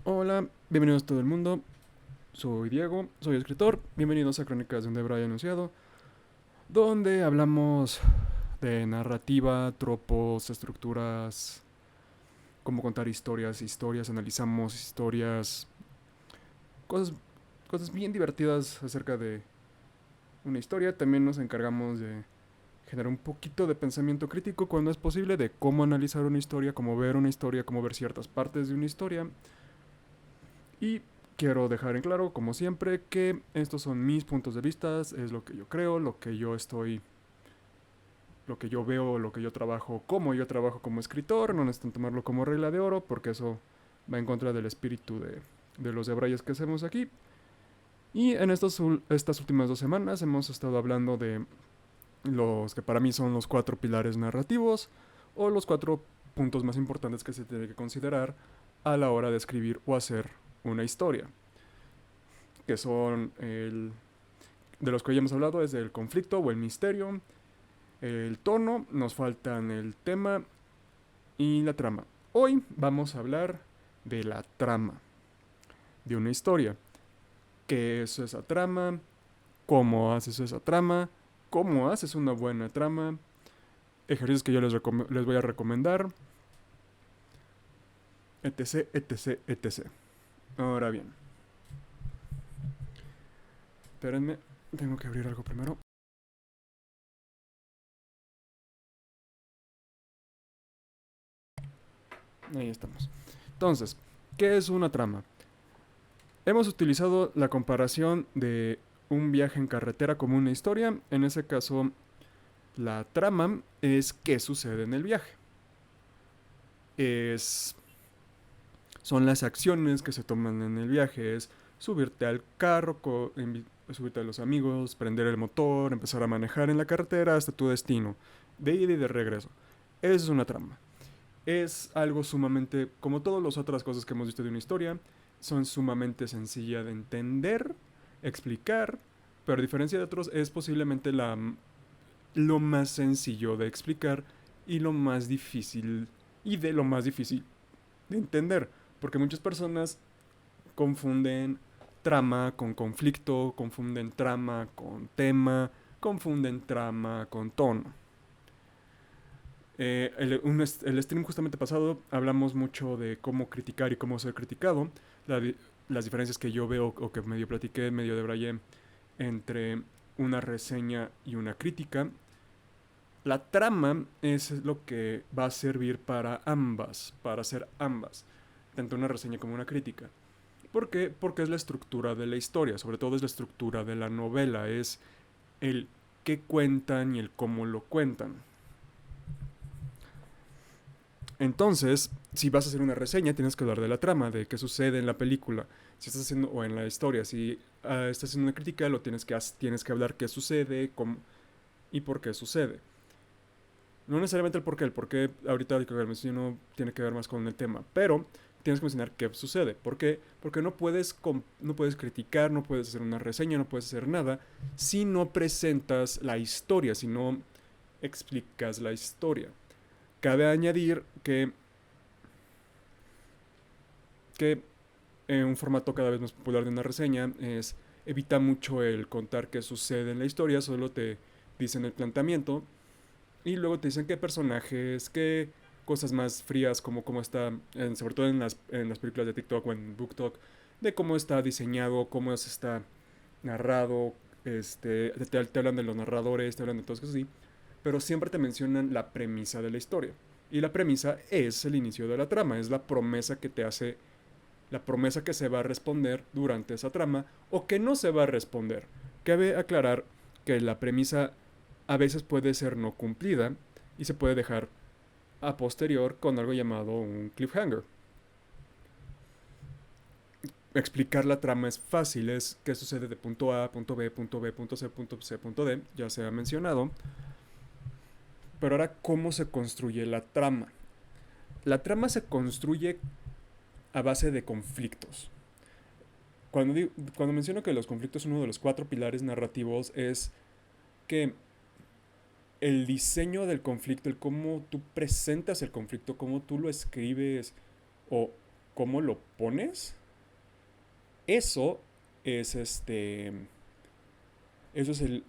Hola, bienvenidos todo el mundo. Soy Diego, soy escritor. Bienvenidos a Crónicas de un Debray Anunciado, donde hablamos de narrativa, tropos, estructuras, cómo contar historias, analizamos historias, cosas, cosas bien divertidas acerca de una historia. También nos encargamos de generar un poquito de pensamiento crítico cuando es posible, de cómo analizar una historia, cómo ver ciertas partes de una historia. Y quiero dejar en claro, como siempre, que estos son mis puntos de vista, es lo que yo creo, lo que yo veo, lo que yo trabajo, cómo yo trabajo como escritor. No necesitan tomarlo como regla de oro, porque eso va en contra del espíritu de los debrayes que hacemos aquí. Y en estas últimas 2 semanas hemos estado hablando de los que para mí son los 4 pilares narrativos, o los 4 puntos más importantes que se tiene que considerar a la hora de escribir o hacer una historia, que son de los que ya hemos hablado, es el conflicto o el misterio, el tono, nos faltan el tema y la trama. Hoy vamos a hablar de la trama de una historia. ¿Qué es esa trama? ¿Cómo haces esa trama? ¿Cómo haces una buena trama? Ejercicios que yo les voy a recomendar, etc, etc, etc. Ahora bien, espérenme, tengo que abrir algo primero. Ahí estamos. Entonces, ¿qué es una trama? Hemos utilizado la comparación de un viaje en carretera como una historia. En ese caso, la trama es qué sucede en el viaje. Es, son las acciones que se toman en el viaje. Es subirte al carro, subirte a los amigos, prender el motor, empezar a manejar en la carretera hasta tu destino, de ida y de regreso. Esa es una trama. Es algo sumamente, como todas las otras cosas que hemos visto de una historia, son sumamente sencilla de entender, explicar, pero a diferencia de otros es posiblemente lo más sencillo de explicar y lo más difícil, y de lo más difícil de entender, porque muchas personas confunden trama con conflicto, confunden trama con tema, confunden trama con tono. El stream justamente pasado hablamos mucho de cómo criticar y cómo ser criticado, la las diferencias que yo veo o que medio platiqué, medio debrayé entre una reseña y una crítica. La trama es lo que va a servir para hacer ambas, tanto una reseña como una crítica. ¿Por qué? Porque es la estructura de la historia, sobre todo es la estructura de la novela, es el qué cuentan y el cómo lo cuentan. Entonces, si vas a hacer una reseña, tienes que hablar de la trama, de qué sucede en la película, si estás haciendo, o en la historia. Si estás haciendo una crítica, tienes que hablar qué sucede y por qué sucede. No necesariamente el porqué ahorita que lo menciono tiene que ver más con el tema, pero tienes que mencionar qué sucede. ¿Por qué? Porque no puedes criticar, no puedes hacer una reseña, no puedes hacer nada si no presentas la historia, si no explicas la historia. Cabe añadir que un formato cada vez más popular de una reseña es evita mucho el contar qué sucede en la historia, solo te dicen el planteamiento y luego te dicen qué personajes, qué cosas más frías, como cómo está, sobre todo en las películas de TikTok o en BookTok, de cómo está diseñado, está narrado, te hablan de los narradores, te hablan de todas cosas así, pero siempre te mencionan la premisa de la historia. Y la premisa es el inicio de la trama, es la promesa que se va a responder durante esa trama o que no se va a responder. Cabe aclarar que la premisa a veces puede ser no cumplida y se puede dejar a posterior con algo llamado un cliffhanger. Explicar la trama es fácil, es qué sucede de punto A, punto B, punto B, punto C, punto C, punto D, ya se ha mencionado. Pero ahora, ¿cómo se construye la trama? La trama se construye a base de conflictos. Cuando menciono que los conflictos son uno de los 4 pilares narrativos, es que el diseño del conflicto, el cómo tú presentas el conflicto, cómo tú lo escribes o cómo lo pones, eso es eso es el,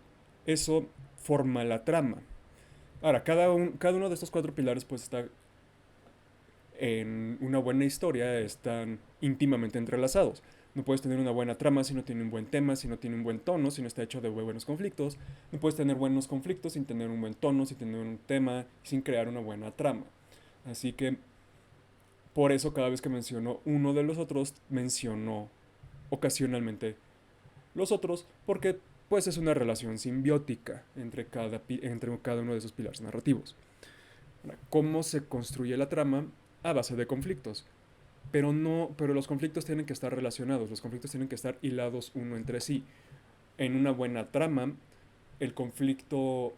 eso forma la trama. Ahora, cada uno de estos cuatro pilares pues está en una buena historia, están íntimamente entrelazados. No puedes tener una buena trama si no tiene un buen tema, si no tiene un buen tono, si no está hecho de buenos conflictos. No puedes tener buenos conflictos sin tener un buen tono, sin tener un tema, sin crear una buena trama. Así que por eso cada vez que menciono uno de los otros, menciono ocasionalmente los otros, porque pues es una relación simbiótica entre cada uno de esos pilares narrativos. Ahora, ¿cómo se construye la trama? A base de conflictos. Pero los conflictos tienen que estar relacionados, los conflictos tienen que estar hilados uno entre sí. En una buena trama, el conflicto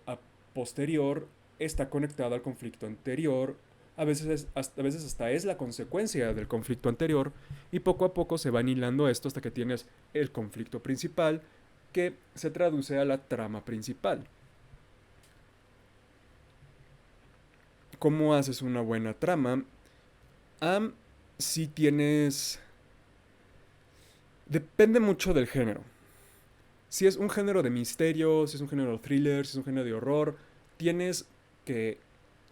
posterior está conectado al conflicto anterior, a veces hasta es la consecuencia del conflicto anterior, y poco a poco se van hilando esto hasta que tienes el conflicto principal, que se traduce a la trama principal. ¿Cómo haces una buena trama? Si tienes... Depende mucho del género. Si es un género de misterio, si es un género de thriller, si es un género de horror, tienes que,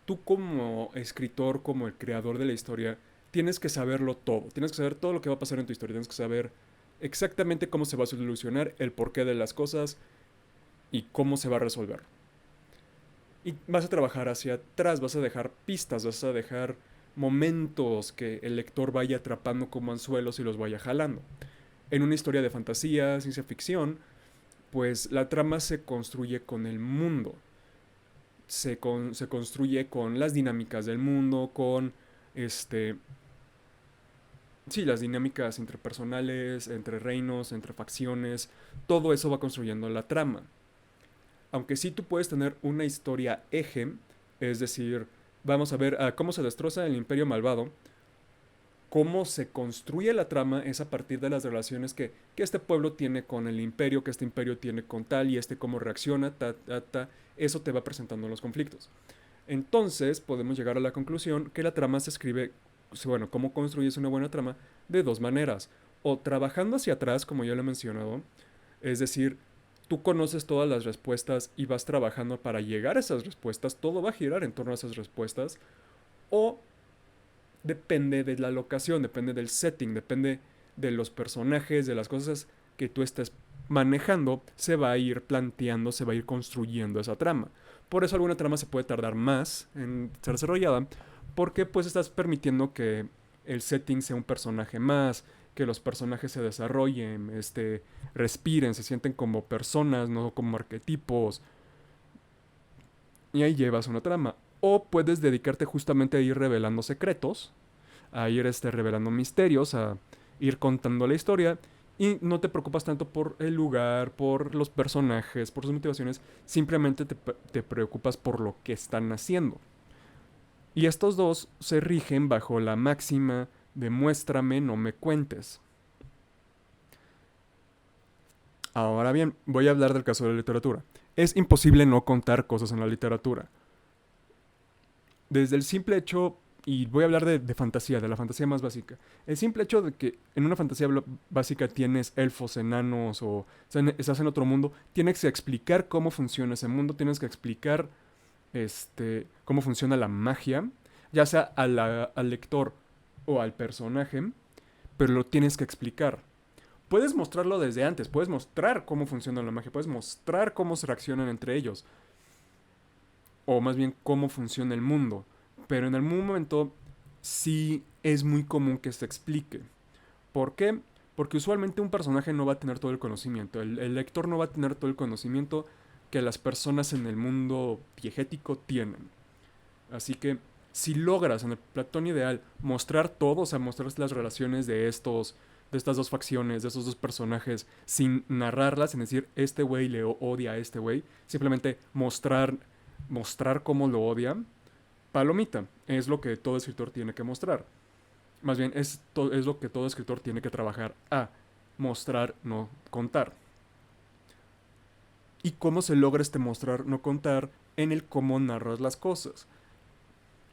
tú como escritor, como el creador de la historia, tienes que saberlo todo. Tienes que saber todo lo que va a pasar en tu historia. Tienes que saber exactamente cómo se va a solucionar, el porqué de las cosas y cómo se va a resolver. Y vas a trabajar hacia atrás, vas a dejar pistas, vas a dejar momentos que el lector vaya atrapando como anzuelos y los vaya jalando. En una historia de fantasía, ciencia ficción, pues la trama se construye con el mundo. Se construye con las dinámicas del mundo, con este... Sí, las dinámicas interpersonales, entre reinos, entre facciones, todo eso va construyendo la trama. Aunque sí tú puedes tener una historia eje, es decir, vamos a ver cómo se destroza el imperio malvado, cómo se construye la trama es a partir de las relaciones que este pueblo tiene con el imperio, que este imperio tiene con tal y este cómo reacciona, eso te va presentando los conflictos. Entonces podemos llegar a la conclusión que la trama se escribe, bueno, cómo construyes una buena trama de dos maneras. O trabajando hacia atrás, como ya lo he mencionado, es decir, tú conoces todas las respuestas y vas trabajando para llegar a esas respuestas, todo va a girar en torno a esas respuestas, o depende de la locación, depende del setting, depende de los personajes, de las cosas que tú estés manejando, se va a ir planteando, se va a ir construyendo esa trama. Por eso alguna trama se puede tardar más en ser desarrollada, porque pues estás permitiendo que el setting sea un personaje más, que los personajes se desarrollen, respiren, se sienten como personas, no como arquetipos. Y ahí llevas una trama. O puedes dedicarte justamente a ir revelando secretos, a ir revelando misterios, a ir contando la historia. Y no te preocupas tanto por el lugar, por los personajes, por sus motivaciones. Simplemente te preocupas por lo que están haciendo. Y estos dos se rigen bajo la máxima de muéstrame, no me cuentes. Ahora bien, voy a hablar del caso de la literatura. Es imposible no contar cosas en la literatura. Desde el simple hecho, y voy a hablar de fantasía, de la fantasía más básica. El simple hecho de que en una fantasía básica tienes elfos, enanos o estás en otro mundo, tienes que explicar cómo funciona ese mundo, tienes que explicar cómo funciona la magia, ya sea al lector o al personaje, pero lo tienes que explicar. Puedes mostrarlo desde antes, puedes mostrar cómo funciona la magia, puedes mostrar cómo se reaccionan entre ellos, o más bien cómo funciona el mundo. Pero en algún momento sí es muy común que se explique. ¿Por qué? Porque usualmente un personaje no va a tener todo el conocimiento. El lector no va a tener todo el conocimiento que las personas en el mundo diegético tienen. Así que si logras en el Platón ideal mostrar todo, o sea, mostrar las relaciones de estas dos facciones, de estos dos personajes, sin narrarlas, sin decir, este güey le odia a este güey, simplemente mostrar cómo lo odia, palomita, es lo que todo escritor tiene que mostrar. Más bien, es lo que todo escritor tiene que trabajar a mostrar, no contar. ¿Y cómo se logra mostrar, no contar? En el cómo narras las cosas.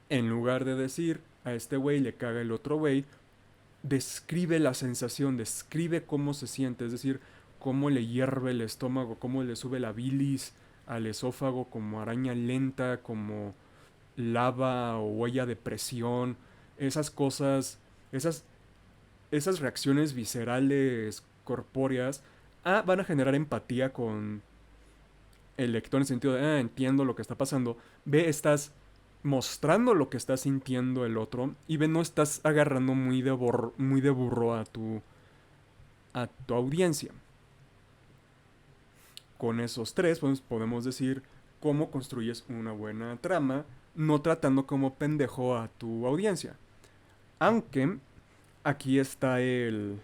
En lugar de decir, a este güey le caga el otro güey, describe la sensación, describe cómo se siente, es decir, cómo le hierve el estómago, cómo le sube la bilis al esófago como araña lenta, como lava o huella de presión, esas cosas, esas, esas reacciones viscerales, corpóreas, van a generar empatía con el lector en el sentido de, entiendo lo que está pasando. B, estás mostrando lo que está sintiendo el otro. Y B, no estás agarrando muy de burro a tu audiencia. Con esos tres, pues, podemos decir cómo construyes una buena trama, no tratando como pendejo a tu audiencia. Aunque aquí está el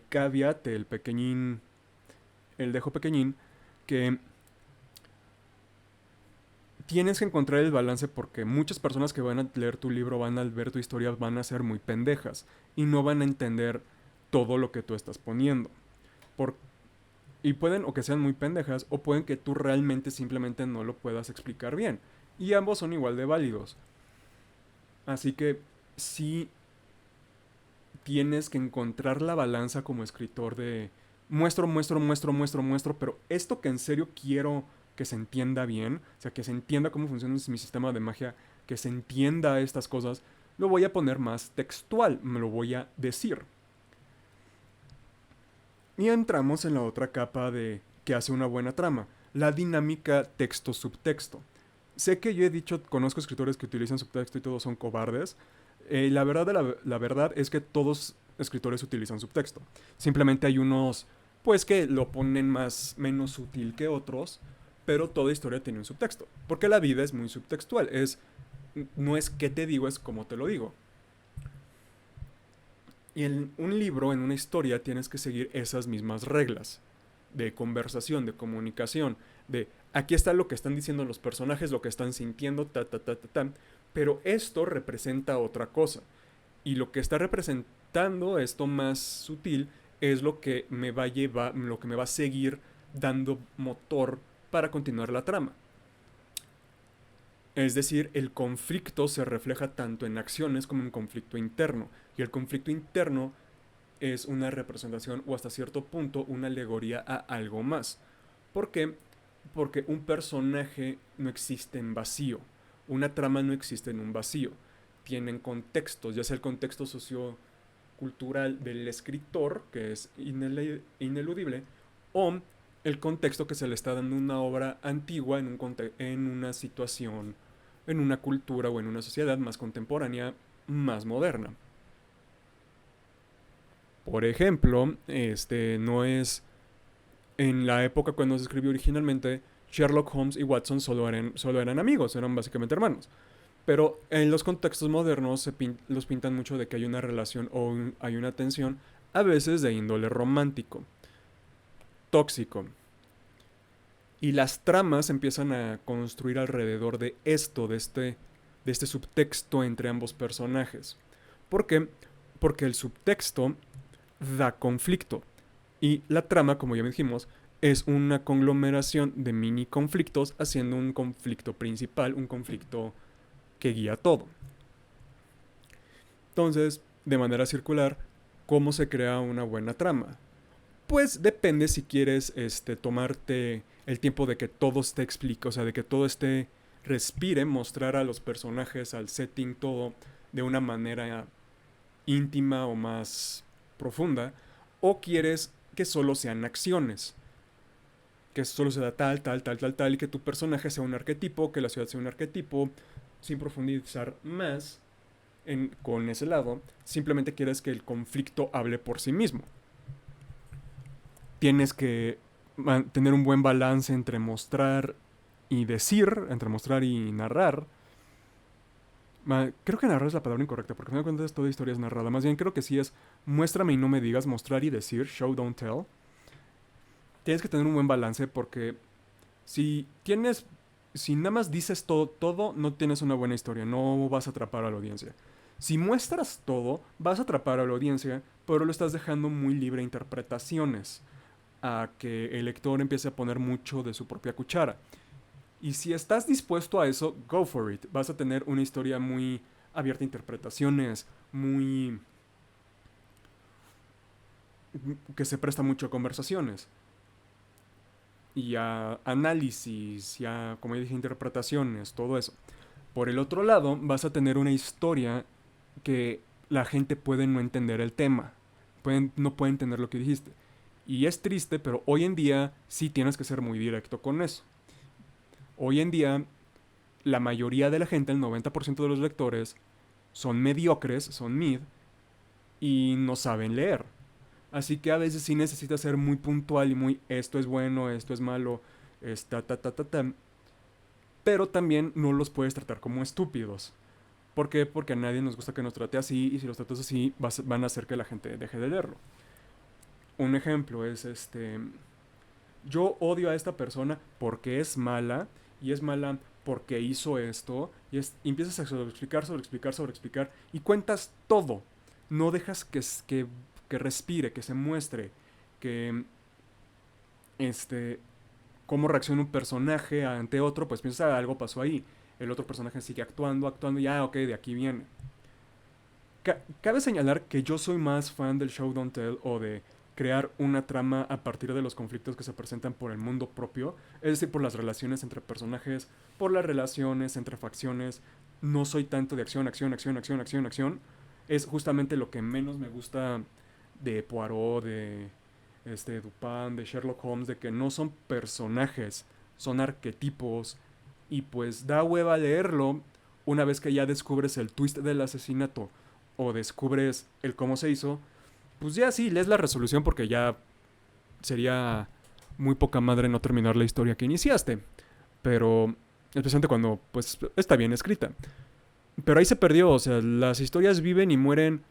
caveat, el pequeñín, el dejo pequeñín, que tienes que encontrar el balance porque muchas personas que van a leer tu libro, van a ver tu historia, van a ser muy pendejas y no van a entender todo lo que tú estás poniendo. Por, y pueden o que sean muy pendejas o pueden que tú realmente simplemente no lo puedas explicar bien. Y ambos son igual de válidos. Así que sí tienes que encontrar la balanza como escritor de muestro, pero esto que en serio quiero que se entienda bien, o sea, que se entienda cómo funciona mi sistema de magia, que se entienda estas cosas, lo voy a poner más textual, me lo voy a decir. Y entramos en la otra capa de que hace una buena trama, la dinámica texto-subtexto. Sé que yo he dicho, conozco escritores que utilizan subtexto y todos son cobardes. La verdad es que todos escritores utilizan subtexto. Simplemente hay unos, pues, que lo ponen menos sutil que otros, pero toda historia tiene un subtexto. Porque la vida es muy subtextual. No es qué te digo, es cómo te lo digo. Y en un libro, en una historia, tienes que seguir esas mismas reglas de conversación, de comunicación, de aquí está lo que están diciendo los personajes, lo que están sintiendo, pero esto representa otra cosa. Y lo que está representando esto más sutil es lo que me va a llevar, lo que me va a seguir dando motor para continuar la trama. Es decir, el conflicto se refleja tanto en acciones como en conflicto interno. Y el conflicto interno es una representación o hasta cierto punto una alegoría a algo más. ¿Por qué? Porque un personaje no existe en vacío. Una trama no existe en un vacío. Tienen contextos, ya sea el contexto sociocultural del escritor, que es ineludible, o el contexto que se le está dando a una obra antigua en una situación, en una cultura o en una sociedad más contemporánea, más moderna. Por ejemplo, no es en la época cuando se escribió originalmente, Sherlock Holmes y Watson solo eran amigos, eran básicamente hermanos. Pero en los contextos modernos los pintan mucho de que hay una relación o hay una tensión, a veces de índole romántico, tóxico. Y las tramas empiezan a construir alrededor de esto, de este subtexto entre ambos personajes. ¿Por qué? Porque el subtexto da conflicto. Y la trama, como ya dijimos, es una conglomeración de mini conflictos haciendo un conflicto principal, un conflicto que guía todo. Entonces, de manera circular, ¿cómo se crea una buena trama? Pues depende si quieres tomarte el tiempo de que todo esté explico, o sea, de que todo esté respire, mostrar a los personajes, al setting, todo de una manera íntima o más profunda, o quieres que solo sean acciones, que solo se da tal, y que tu personaje sea un arquetipo, que la ciudad sea un arquetipo, sin profundizar más con ese lado, simplemente quieres que el conflicto hable por sí mismo. Tienes que tener un buen balance entre mostrar y decir, entre mostrar y narrar. Creo que narrar es la palabra incorrecta, porque al final de cuentas toda historia es narrada. Más bien creo que sí es muéstrame y no me digas, mostrar y decir, show, don't tell. Tienes que tener un buen balance porque si nada más dices todo, no tienes una buena historia, no vas a atrapar a la audiencia. Si muestras todo, vas a atrapar a la audiencia, pero lo estás dejando muy libre a interpretaciones, a que el lector empiece a poner mucho de su propia cuchara. Y si estás dispuesto a eso, go for it. Vas a tener una historia muy abierta a interpretaciones, muy que se presta mucho a conversaciones y a análisis y a, como ya dije, interpretaciones, todo eso. Por el otro lado, vas a tener una historia que la gente puede no entender el tema, no puede entender lo que dijiste. Y es triste, pero hoy en día sí tienes que ser muy directo con eso. Hoy en día, la mayoría de la gente, el 90% de los lectores, son mediocres, son mid, y no saben leer. Así que a veces sí necesitas ser muy puntual y muy esto es bueno, esto es malo, esta, ta, ta, ta, ta. Pero también no los puedes tratar como estúpidos. ¿Por qué? Porque a nadie nos gusta que nos trate así y si los tratas así van a hacer que la gente deje de leerlo. Un ejemplo es yo odio a esta persona porque es mala y es mala porque hizo esto y empiezas a sobreexplicar, sobreexplicar, sobreexplicar y cuentas todo. No dejas que respire, que se muestre, que este, cómo reacciona un personaje ante otro, pues piensas, algo pasó ahí. El otro personaje sigue actuando, actuando, ya, ok, de aquí viene. Cabe señalar que yo soy más fan del show don't tell o de crear una trama a partir de los conflictos que se presentan por el mundo propio, es decir, por las relaciones entre personajes, por las relaciones entre facciones. No soy tanto de acción, acción, acción, acción, acción, acción. Es justamente lo que menos me gusta de Poirot, de Dupin, de Sherlock Holmes, de que no son personajes, son arquetipos y pues da hueva leerlo una vez que ya descubres el twist del asesinato o descubres el cómo se hizo, pues ya sí, lees la resolución porque ya sería muy poca madre no terminar la historia que iniciaste. Pero, especialmente cuando, pues, está bien escrita. Pero ahí se perdió, o sea, las historias viven y mueren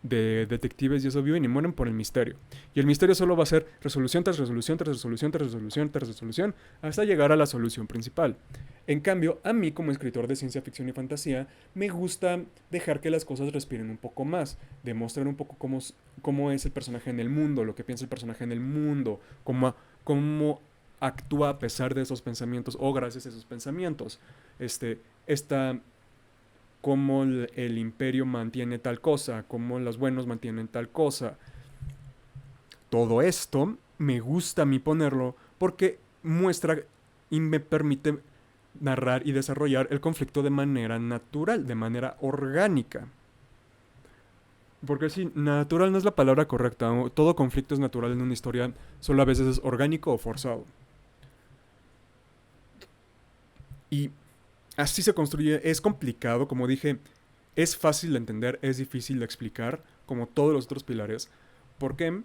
de detectives y eso viven y mueren por el misterio. Y el misterio solo va a ser resolución tras resolución, tras resolución, tras resolución, tras resolución, hasta llegar a la solución principal. En cambio, a mí como escritor de ciencia ficción y fantasía, me gusta dejar que las cosas respiren un poco más, demostrar un poco cómo es el personaje en el mundo, lo que piensa el personaje en el mundo, cómo actúa a pesar de esos pensamientos o gracias a esos pensamientos. Esta cómo el imperio mantiene tal cosa, cómo los buenos mantienen tal cosa. Todo esto me gusta a mí ponerlo porque muestra y me permite narrar y desarrollar el conflicto de manera natural, de manera orgánica. Porque si natural no es la palabra correcta, todo conflicto es natural en una historia, solo a veces es orgánico o forzado. Y así se construye, es complicado, como dije, es fácil de entender, es difícil de explicar, como todos los otros pilares. ¿Por qué?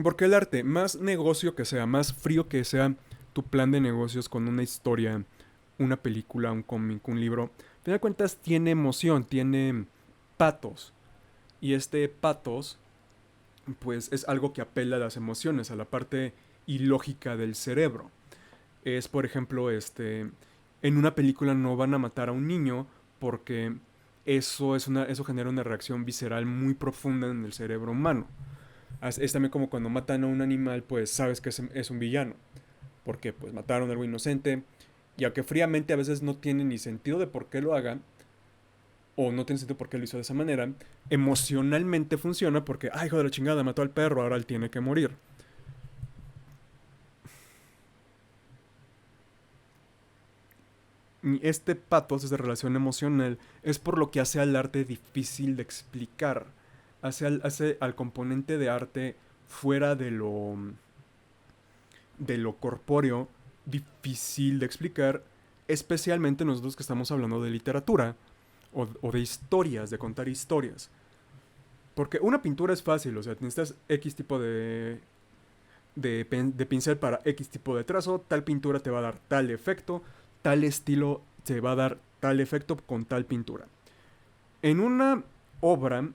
Porque el arte, más negocio que sea, más frío que sea tu plan de negocios con una historia, una película, un cómic, un libro, a fin de cuentas tiene emoción, tiene patos. Y este patos, pues es algo que apela a las emociones, a la parte ilógica del cerebro. Es, por ejemplo, en una película no van a matar a un niño porque eso genera una reacción visceral muy profunda en el cerebro humano. Es también como cuando matan a un animal, pues sabes que es un villano. Porque pues mataron a algo inocente. Y aunque fríamente a veces no tiene ni sentido de por qué lo hagan, o no tiene sentido por qué lo hizo de esa manera, emocionalmente funciona porque, ay, hijo de la chingada, mató al perro, ahora él tiene que morir. Y este patos, esta relación emocional, es por lo que hace al arte difícil de explicar. Hace al componente de arte fuera de lo corpóreo difícil de explicar, especialmente nosotros que estamos hablando de literatura o de historias, de contar historias. Porque una pintura es fácil, o sea, necesitas X tipo de pincel para X tipo de trazo, tal pintura te va a dar tal efecto, tal estilo te va a dar tal efecto con tal pintura. En una obra,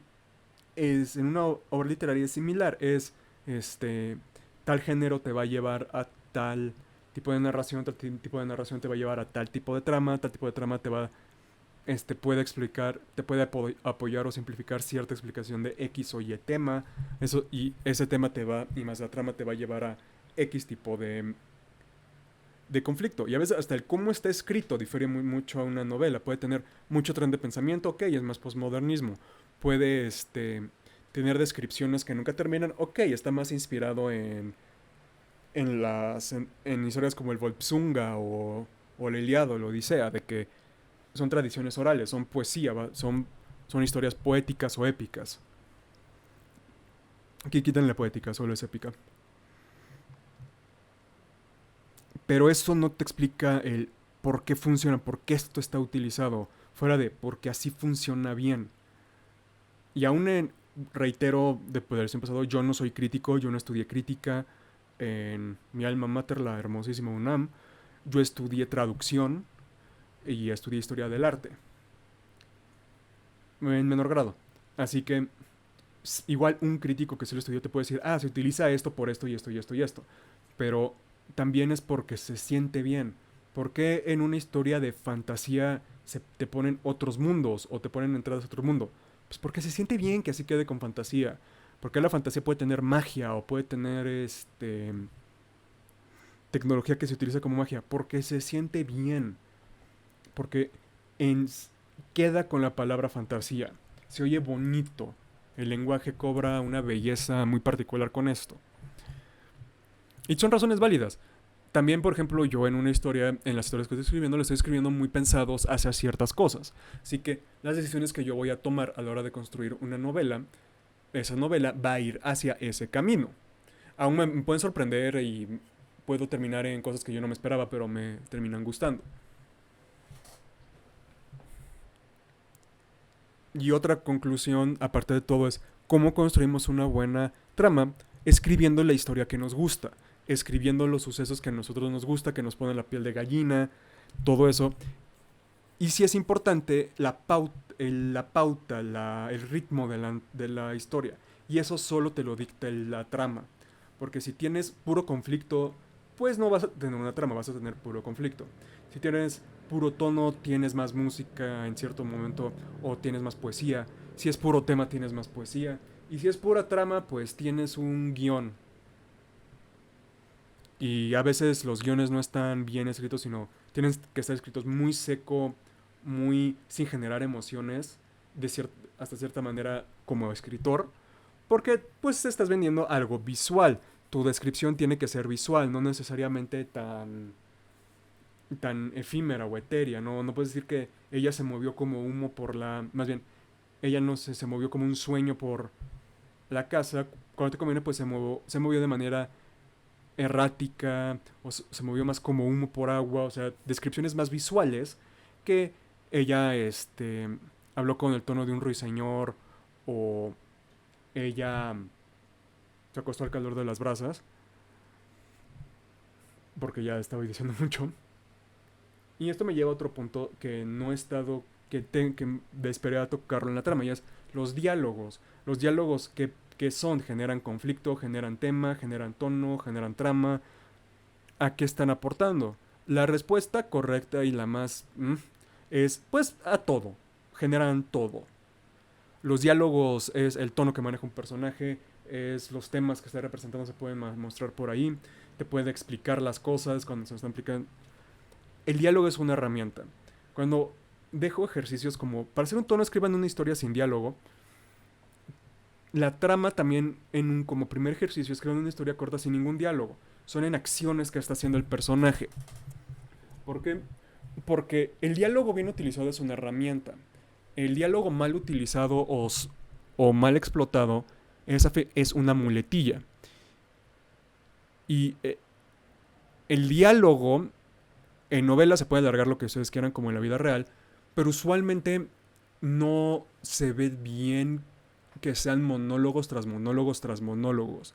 en una obra literaria es similar, tal género te va a llevar a tal tipo de narración, tal tipo de narración te va a llevar a tal tipo de trama, tal tipo de trama puede explicar, te puede apoyar o simplificar cierta explicación de X o Y tema, y ese tema y más la trama te va a llevar a X tipo de conflicto. Y a veces hasta el cómo está escrito difiere mucho a una novela. Puede tener mucho tren de pensamiento, ok, es más posmodernismo. puede tener descripciones que nunca terminan. Ok, está más inspirado en historias como el Volpsunga o la Iliada o la Odisea, de que son tradiciones orales, son poesía, son historias poéticas o épicas. Aquí quitan la poética, solo es épica. Pero eso no te explica el por qué funciona, por qué esto está utilizado, fuera de porque así funciona bien. Y aún reitero de Poder pasado, yo no soy crítico, yo no estudié crítica en mi alma mater, la hermosísima UNAM. Yo estudié traducción y estudié historia del arte, en menor grado. Así que igual un crítico que se lo estudió te puede decir, se utiliza esto por esto y esto y esto y esto. Pero también es porque se siente bien. ¿Por qué en una historia de fantasía te ponen otros mundos o te ponen entradas a otro mundo? Pues porque se siente bien que así quede con fantasía. Porque la fantasía puede tener magia o puede tener tecnología que se utiliza como magia. Porque se siente bien. Porque en, queda con la palabra fantasía. Se oye bonito. El lenguaje cobra una belleza muy particular con esto. Y son razones válidas. También, por ejemplo, yo en una historia, en las historias que estoy escribiendo, lo estoy escribiendo muy pensados hacia ciertas cosas. Así que las decisiones que yo voy a tomar a la hora de construir una novela, esa novela va a ir hacia ese camino. Aún me pueden sorprender y puedo terminar en cosas que yo no me esperaba, pero me terminan gustando. Y otra conclusión, aparte de todo, es cómo construimos una buena trama escribiendo la historia que nos gusta, escribiendo los sucesos que a nosotros nos gusta, que nos ponen la piel de gallina, todo eso. Y si es importante el ritmo de la historia. Y eso solo te lo dicta la trama. Porque si tienes puro conflicto, pues no vas a tener una trama, vas a tener puro conflicto. Si tienes puro tono, tienes más música en cierto momento o tienes más poesía. Si es puro tema, tienes más poesía. Y si es pura trama, pues tienes un guión. Y a veces los guiones no están bien escritos, sino tienen que estar escritos muy seco, muy sin generar emociones, hasta cierta manera como escritor, porque pues estás vendiendo algo visual. Tu descripción tiene que ser visual, no necesariamente tan efímera o etérea. No puedes decir que ella se movió como humo por más bien, ella no se movió como un sueño por la casa. Cuando te conviene, pues se movió de manera errática, o se movió más como humo por agua, o sea, descripciones más visuales que ella habló con el tono de un ruiseñor o ella se acostó al calor de las brasas, porque ya estaba diciendo mucho. Y esto me lleva a otro punto que no he estado, que esperé a tocarlo en la trama, y es los diálogos. Los diálogos que son, generan conflicto, generan tema, generan tono, generan trama. ¿A qué están aportando? La respuesta correcta y la más es pues a todo. Generan todo. Los diálogos es el tono que maneja un personaje, es los temas que está representando se pueden mostrar por ahí, te puede explicar las cosas cuando se están explicando. El diálogo es una herramienta. Cuando dejo ejercicios como para hacer un tono escriban una historia sin diálogo, la trama también como primer ejercicio escriban una historia corta sin ningún diálogo. Son en acciones que está haciendo el personaje. ¿Por qué? Porque el diálogo bien utilizado es una herramienta. El diálogo mal utilizado o mal explotado es una muletilla. Y el diálogo en novelas se puede alargar lo que ustedes quieran como en la vida real, pero usualmente no se ve bien que sean monólogos tras monólogos tras monólogos.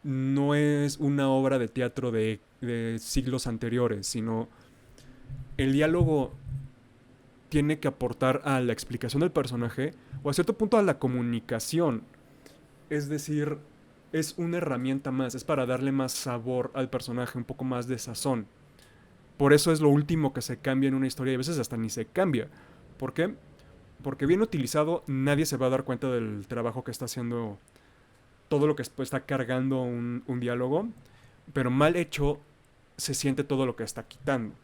No es una obra de teatro de siglos anteriores, sino el diálogo tiene que aportar a la explicación del personaje o a cierto punto a la comunicación. Es decir, es una herramienta más, es para darle más sabor al personaje, un poco más de sazón. Por eso es lo último que se cambia en una historia y a veces hasta ni se cambia. ¿Por qué? Porque bien utilizado nadie se va a dar cuenta del trabajo que está haciendo, todo lo que está cargando un diálogo, pero mal hecho se siente todo lo que está quitando.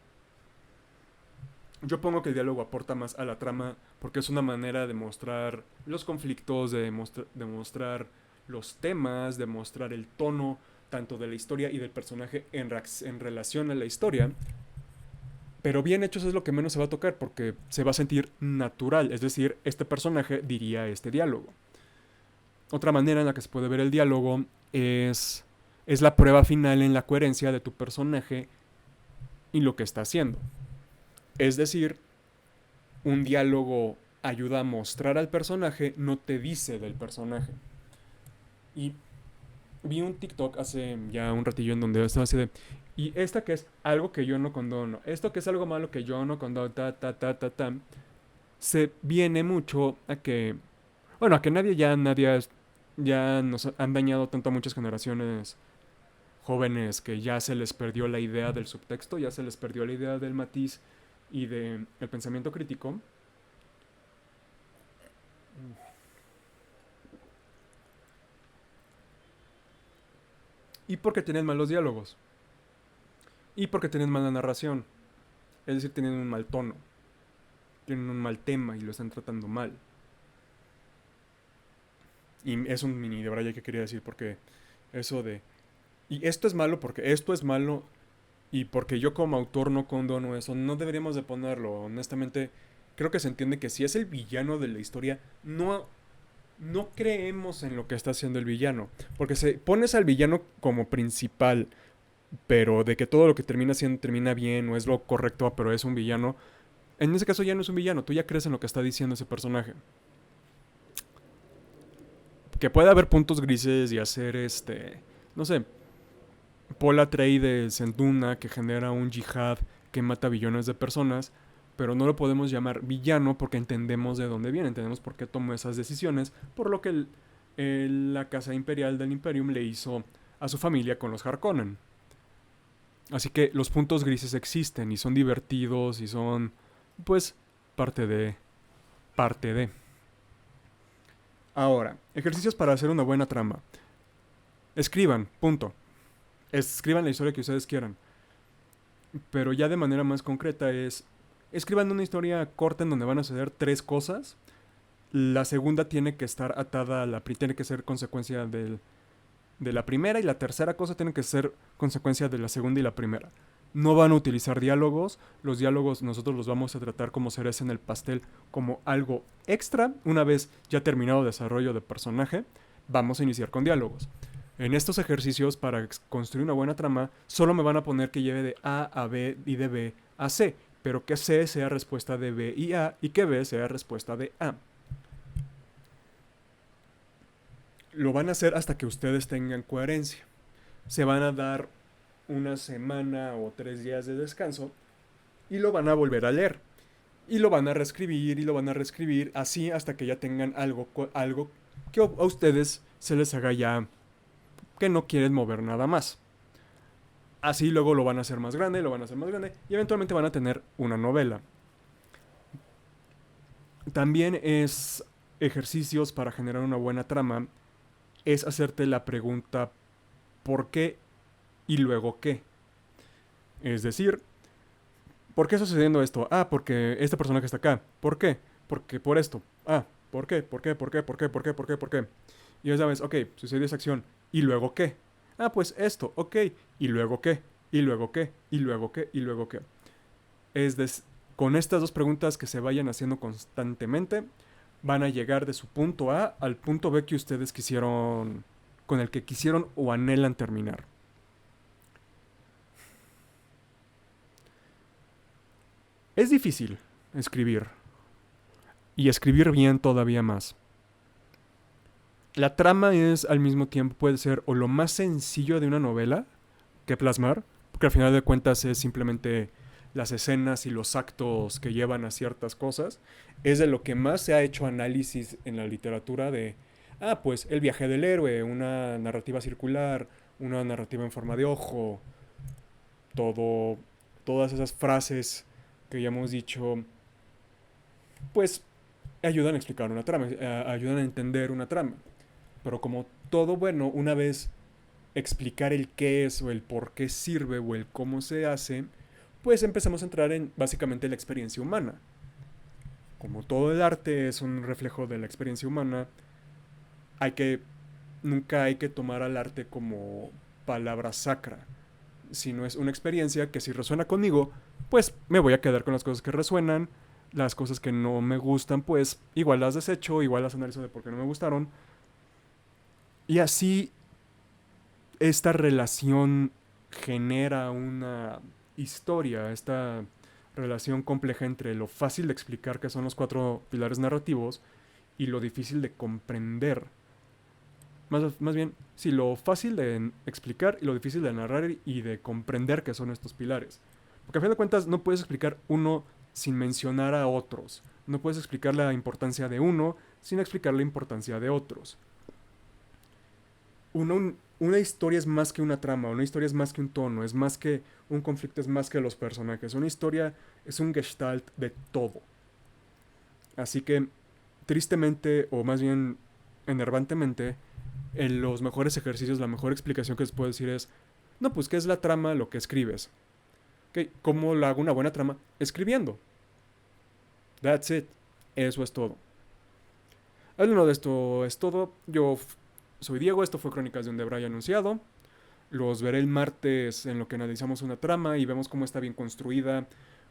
Yo pongo que el diálogo aporta más a la trama porque es una manera de mostrar los conflictos, de mostrar los temas, de mostrar el tono tanto de la historia y del personaje en relación a la historia. Pero bien hecho eso es lo que menos se va a tocar porque se va a sentir natural, es decir, este personaje diría este diálogo. Otra manera en la que se puede ver el diálogo es la prueba final en la coherencia de tu personaje y lo que está haciendo. Es decir, un diálogo ayuda a mostrar al personaje, no te dice del personaje. Y vi un TikTok hace ya un ratillo en donde estaba así de... Y esta que es algo que yo no condono, esto que es algo malo que yo no condono, se viene mucho a que... Bueno, a que ya nos han dañado tanto a muchas generaciones jóvenes que ya se les perdió la idea del subtexto, ya se les perdió la idea del matiz y del pensamiento crítico. Y porque tienen malos diálogos. Y porque tienen mala narración. Es decir, tienen un mal tono. Tienen un mal tema y lo están tratando mal. Y es un mini de Braya que quería decir porque eso de... Y esto es malo porque esto es malo y porque yo como autor no condono eso. No deberíamos de ponerlo. Honestamente, creo que se entiende que si es el villano de la historia, no creemos en lo que está haciendo el villano. Porque se pones al villano como principal, pero de que todo lo que termina haciendo termina bien o es lo correcto, pero es un villano. En ese caso ya no es un villano, tú ya crees en lo que está diciendo ese personaje. Que puede haber puntos grises y hacer no sé, Paul Atreides en Duna que genera un yihad que mata billones de personas, pero no lo podemos llamar villano porque entendemos de dónde viene, entendemos por qué tomó esas decisiones, por lo que la casa imperial del Imperium le hizo a su familia con los Harkonnen. Así que los puntos grises existen y son divertidos y son, pues, parte de... parte de. Ahora, ejercicios para hacer una buena trama. Escriban, punto. Escriban la historia que ustedes quieran. Pero ya de manera más concreta escriban una historia corta en donde van a suceder tres cosas. La segunda tiene que estar atada a tiene que ser consecuencia de la primera y la tercera cosa tiene que ser consecuencia de la segunda y la primera. No van a utilizar diálogos, los diálogos nosotros los vamos a tratar como cereza en el pastel, como algo extra. Una vez ya terminado el desarrollo de personaje, vamos a iniciar con diálogos. En estos ejercicios, para construir una buena trama, solo me van a poner que lleve de A a B y de B a C, pero que C sea respuesta de B y A y que B sea respuesta de A. Lo van a hacer hasta que ustedes tengan coherencia. Se van a dar una semana o 3 días de descanso y lo van a volver a leer. Y lo van a reescribir y lo van a reescribir así hasta que ya tengan algo que a ustedes se les haga ya que no quieren mover nada más. Así luego lo van a hacer más grande, lo van a hacer más grande y eventualmente van a tener una novela. También es ejercicios para generar una buena trama, es hacerte la pregunta ¿por qué y luego qué? Es decir, ¿por qué está sucediendo esto? Ah, porque este personaje está acá. ¿Por qué? Porque por esto. Ah, ¿por qué? ¿Por qué? ¿Por qué? ¿Por qué? ¿Por qué? ¿Por qué? ¿Por qué? Y ya sabes, ok, sucedió esa acción. ¿Y luego qué? Ah, pues esto, ok. ¿Y luego qué? ¿Y luego qué? ¿Y luego qué? ¿Y luego qué? Es des con estas dos preguntas que se vayan haciendo constantemente, van a llegar de su punto A al punto B que ustedes quisieron, con el que quisieron o anhelan terminar. Es difícil escribir, y escribir bien todavía más. La trama es al mismo tiempo puede ser o lo más sencillo de una novela que plasmar, porque al final de cuentas es simplemente las escenas y los actos que llevan a ciertas cosas, es de lo que más se ha hecho análisis en la literatura de, pues el viaje del héroe, una narrativa circular, una narrativa en forma de ojo, todo, todas esas frases que ya hemos dicho, pues ayudan a explicar una trama, ayudan a entender una trama. Pero como todo bueno, una vez explicar el qué es o el por qué sirve o el cómo se hace, pues empezamos a entrar en básicamente la experiencia humana. Como todo el arte es un reflejo de la experiencia humana, hay que nunca hay que tomar al arte como palabra sacra, sino es una experiencia que si resuena conmigo, pues me voy a quedar con las cosas que resuenan, las cosas que no me gustan, pues igual las desecho, igual las analizo de por qué no me gustaron. Y así esta relación genera una historia, esta relación compleja entre lo fácil de explicar que son los cuatro pilares narrativos y lo difícil de comprender. Más bien, sí, lo fácil de explicar y lo difícil de narrar y de comprender que son estos pilares. Porque a fin de cuentas no puedes explicar uno sin mencionar a otros. No puedes explicar la importancia de uno sin explicar la importancia de otros. Una historia es más que una trama, una historia es más que un tono, es más que un conflicto, es más que los personajes. Una historia es un gestalt de todo. Así que, tristemente, o más bien enervantemente, en los mejores ejercicios, la mejor explicación que les puedo decir es, no, pues, ¿qué es la trama? Lo que escribes. ¿Okay? ¿Cómo lo hago una buena trama? Escribiendo. That's it. Eso es todo. Hablando de esto es todo. Yo soy Diego, esto fue Crónicas de un Debray anunciado. Los veré el martes en lo que analizamos una trama y vemos cómo está bien construida,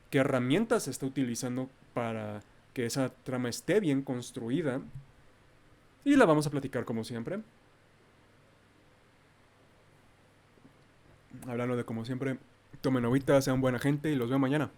qué herramientas se está utilizando para que esa trama esté bien construida. Y la vamos a platicar como siempre. Hablando de como siempre, tomen agüita, sean buena gente y los veo mañana.